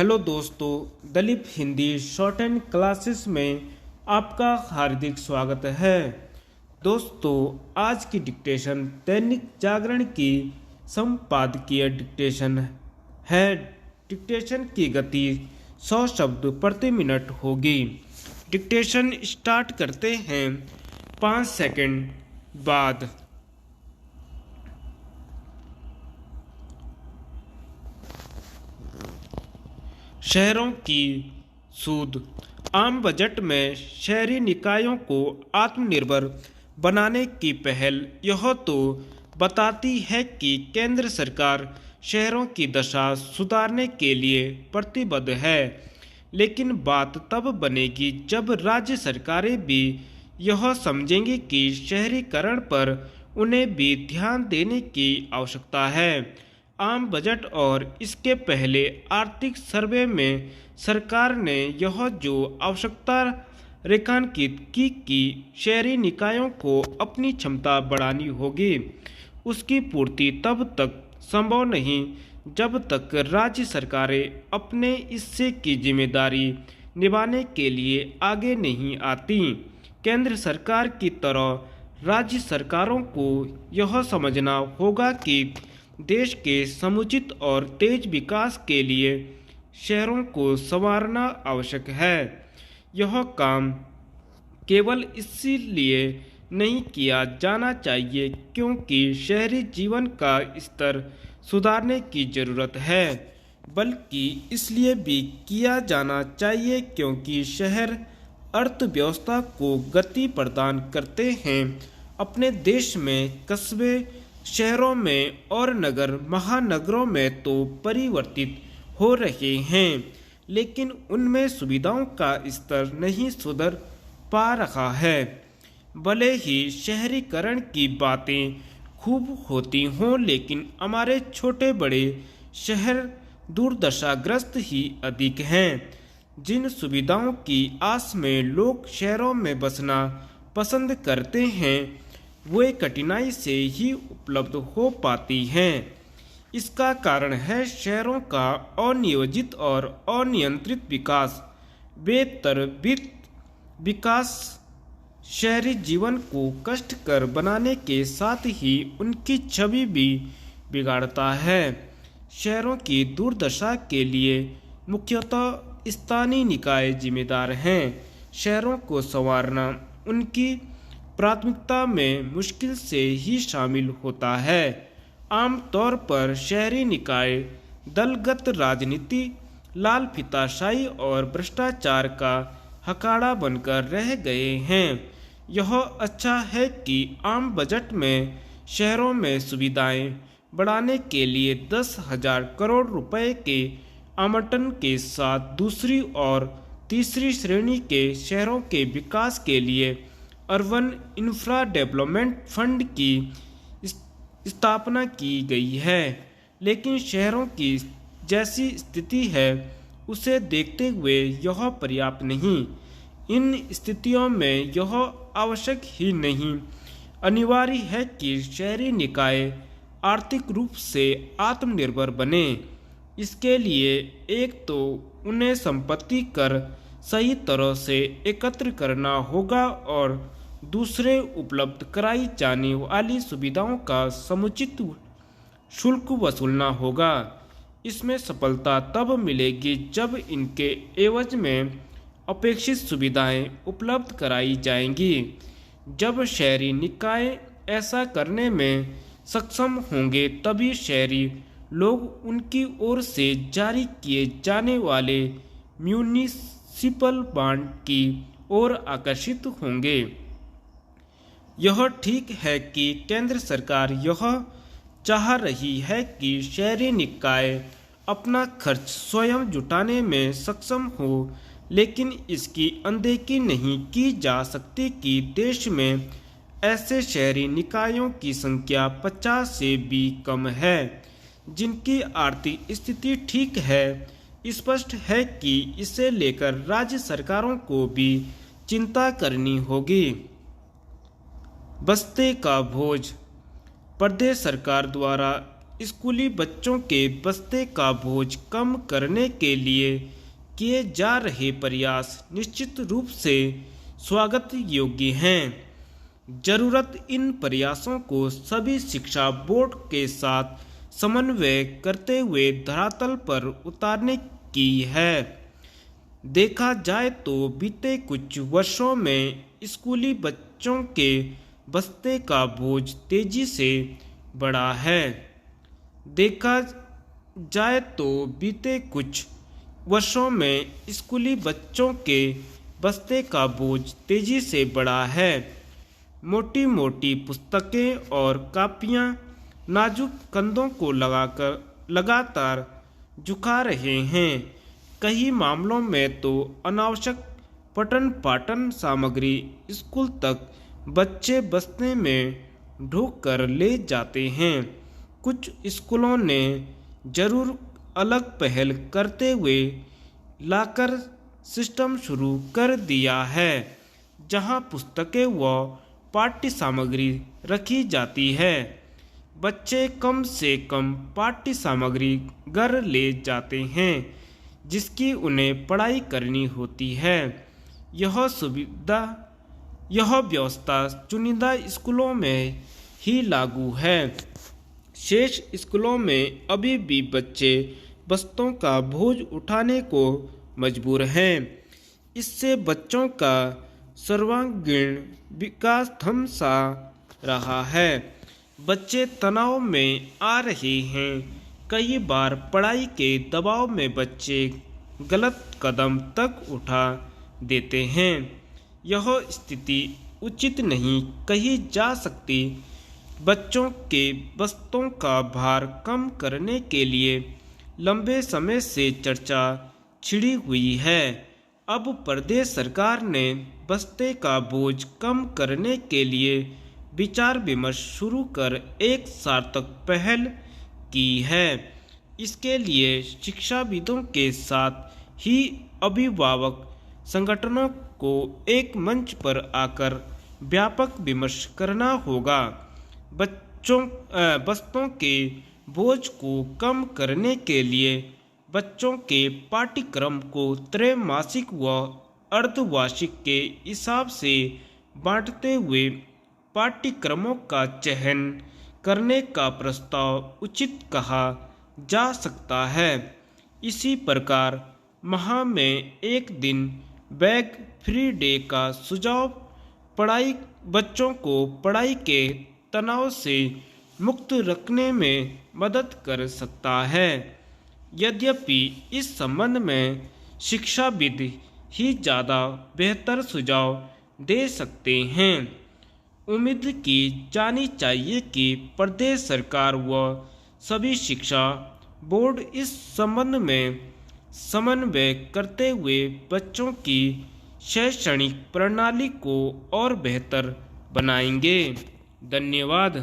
Hello दोस्तों, Dalip Hindi short and classes में आपका हार्दिक स्वागत है। दोस्तों, आज की डिक्टेशन दैनिक जागरण की संपादकीय डिक्टेशन है। डिक्टेशन की गति 100 शब्द प्रति मिनट होगी। डिक्टेशन स्टार्ट करते हैं 5 सेकंड बाद। शहरों की सूद। आम बजट में शहरी निकायों को आत्मनिर्भर बनाने की पहल यह तो बताती है कि केंद्र सरकार शहरों की दशा सुधारने के लिए प्रतिबद्ध है, लेकिन बात तब बनेगी जब राज्य सरकारें भी यह समझेंगी कि शहरीकरण पर उन्हें भी ध्यान देने की आवश्यकता है। आम बजट और इसके पहले आर्थिक सर्वे में सरकार ने यह जो आवश्यकता रेखांकित की कि शहरी निकायों को अपनी क्षमता बढ़ानी होगी, उसकी पूर्ति तब तक संभव नहीं जब तक राज्य सरकारें अपने हिस्से की जिम्मेदारी निभाने के लिए आगे नहीं आती। केंद्र सरकार की तरह राज्य सरकारों को यह समझना होगा कि देश के समुचित और तेज विकास के लिए शहरों को संवारना आवश्यक है। यह काम केवल इसीलिए नहीं किया जाना चाहिए क्योंकि शहरी जीवन का स्तर सुधारने की जरूरत है, बल्कि इसलिए भी किया जाना चाहिए क्योंकि शहर अर्थव्यवस्था को गति प्रदान करते हैं। अपने देश में कस्बे, शहरों में और नगर महानगरों में तो परिवर्तित हो रहे हैं, लेकिन उनमें सुविधाओं का स्तर नहीं सुधर पा रहा है। भले ही शहरीकरण की बातें खूब होती हों, लेकिन हमारे छोटे बड़े शहर दुर्दशाग्रस्त ही अधिक हैं। जिन सुविधाओं की आस में लोग शहरों में बसना पसंद करते हैं, वे कठिनाई से ही उपलब्ध हो पाती हैं। इसका कारण है शहरों का अनियोजित और अनियंत्रित विकास। बेतरतीब विकास शहरी जीवन को कष्टकर बनाने के साथ ही उनकी छवि भी बिगाड़ता है। शहरों की दुर्दशा के लिए मुख्यतः स्थानीय निकाय जिम्मेदार हैं। शहरों को संवारना उनकी प्राथमिकता में मुश्किल से ही शामिल होता है। आमतौर पर शहरी निकाय दलगत राजनीति, लाल फीताशाही और भ्रष्टाचार का अखाड़ा बनकर रह गए हैं। यह अच्छा है कि आम बजट में शहरों में सुविधाएं बढ़ाने के लिए 10,000 करोड़ रुपए के आवंटन के साथ दूसरी और तीसरी श्रेणी के शहरों के विकास के लिए अर्बन इंफ्रा डेवलपमेंट फंड की स्थापना की गई है। लेकिन शहरों की जैसी स्थिति है, उसे देखते हुए यह पर्याप्त नहीं। इन स्थितियों में यह आवश्यक ही नहीं, अनिवार्य है कि शहरी निकाय आर्थिक रूप से आत्मनिर्भर बने। इसके लिए एक तो उन्हें संपत्ति कर सही तरह से एकत्र करना होगा और दूसरे उपलब्ध कराई जाने वाली सुविधाओं का समुचित शुल्क वसूलना होगा। इसमें सफलता तब मिलेगी जब इनके एवज में अपेक्षित सुविधाएं उपलब्ध कराई जाएंगी। जब शहरी निकाय ऐसा करने में सक्षम होंगे, तभी शहरी लोग उनकी ओर से जारी किए जाने वाले म्यूनिसिपल बॉन्ड की ओर आकर्षित होंगे। यह ठीक है कि केंद्र सरकार यह चाह रही है कि शहरी निकाय अपना खर्च स्वयं जुटाने में सक्षम हो, लेकिन इसकी अनदेखी नहीं की जा सकती कि देश में ऐसे शहरी निकायों की संख्या 50 से भी कम है जिनकी आर्थिक स्थिति ठीक है। स्पष्ट है कि इसे लेकर राज्य सरकारों को भी चिंता करनी होगी। बस्ते का भोज। प्रदेश सरकार द्वारा स्कूली बच्चों के बस्ते का बोझ कम करने के लिए किए जा रहे प्रयास निश्चित रूप से स्वागत योग्य हैं। जरूरत इन प्रयासों को सभी शिक्षा बोर्ड के साथ समन्वय करते हुए धरातल पर उतारने की है। देखा जाए तो बीते कुछ वर्षों में स्कूली बच्चों के बस्ते का बोझ तेजी से बढ़ा है। देखा जाए तो बीते कुछ वर्षों में स्कूली बच्चों के बस्ते का बोझ तेजी से बढ़ा है। मोटी मोटी पुस्तकें और कापियां नाजुक कंधों को लगातार झुका रहे हैं। कई मामलों में तो अनावश्यक पठन पाठन सामग्री स्कूल तक बच्चे बस्ते में ढोक कर ले जाते हैं। कुछ स्कूलों ने जरूर अलग पहल करते हुए लाकर सिस्टम शुरू कर दिया है, जहां पुस्तकें व पाठ्य सामग्री रखी जाती है। बच्चे कम से कम पाठ्य सामग्री घर ले जाते हैं जिसकी उन्हें पढ़ाई करनी होती है। यह व्यवस्था चुनिंदा स्कूलों में ही लागू है। शेष स्कूलों में अभी भी बच्चे बस्तों का बोझ उठाने को मजबूर हैं। इससे बच्चों का सर्वांगीण विकास थम सा रहा है। बच्चे तनाव में आ रहे हैं। कई बार पढ़ाई के दबाव में बच्चे गलत कदम तक उठा देते हैं। यह स्थिति उचित नहीं कही जा सकती। बच्चों के बस्तों का भार कम करने के लिए लंबे समय से चर्चा छिड़ी हुई है। अब प्रदेश सरकार ने बस्ते का बोझ कम करने के लिए विचार विमर्श शुरू कर एक सार्थक पहल की है। इसके लिए शिक्षाविदों के साथ ही अभिभावक संगठनों को एक मंच पर आकर व्यापक विमर्श करना होगा। बस्तों के बोझ को कम करने के लिए बच्चों के पाठ्यक्रम को त्रैमासिक व अर्धवार्षिक के हिसाब से बांटते हुए पाठ्यक्रमों का चयन करने का प्रस्ताव उचित कहा जा सकता है। इसी प्रकार माह में एक दिन बैग फ्री डे का सुझाव बच्चों को पढ़ाई के तनाव से मुक्त रखने में मदद कर सकता है। यद्यपि इस संबंध में शिक्षाविद ही ज़्यादा बेहतर सुझाव दे सकते हैं। उम्मीद की जानी चाहिए कि प्रदेश सरकार व सभी शिक्षा बोर्ड इस संबंध में समन्वय करते हुए बच्चों की शैक्षणिक प्रणाली को और बेहतर बनाएंगे। धन्यवाद।